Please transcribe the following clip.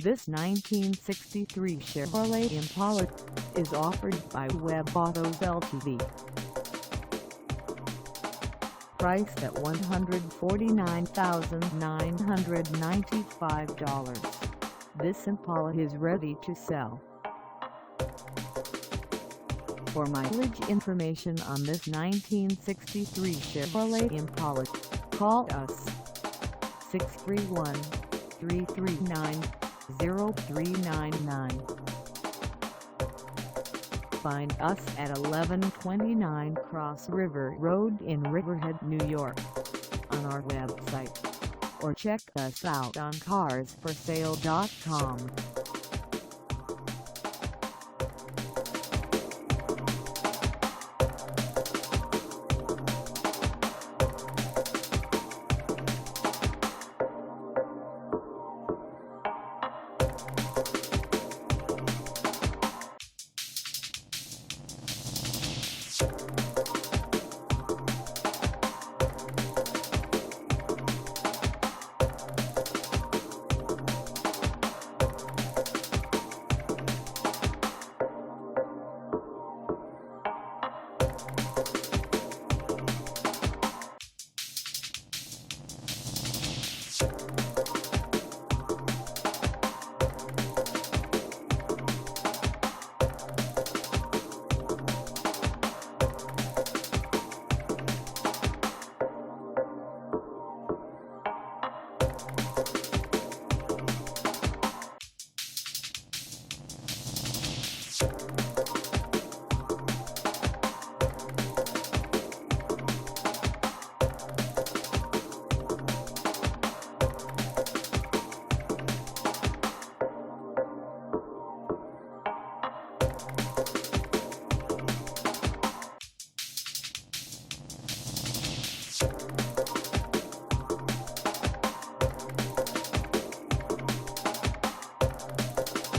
This 1963 Chevrolet Impala is offered by WeBe Autos Ltd. Priced at $149,995, this Impala is ready to sell. For mileage information on this 1963 Chevrolet Impala, call us 631-339-0399. Find us at 1129 Cross River Road in Riverhead, New York, on our website, or check us out on carsforsale.com.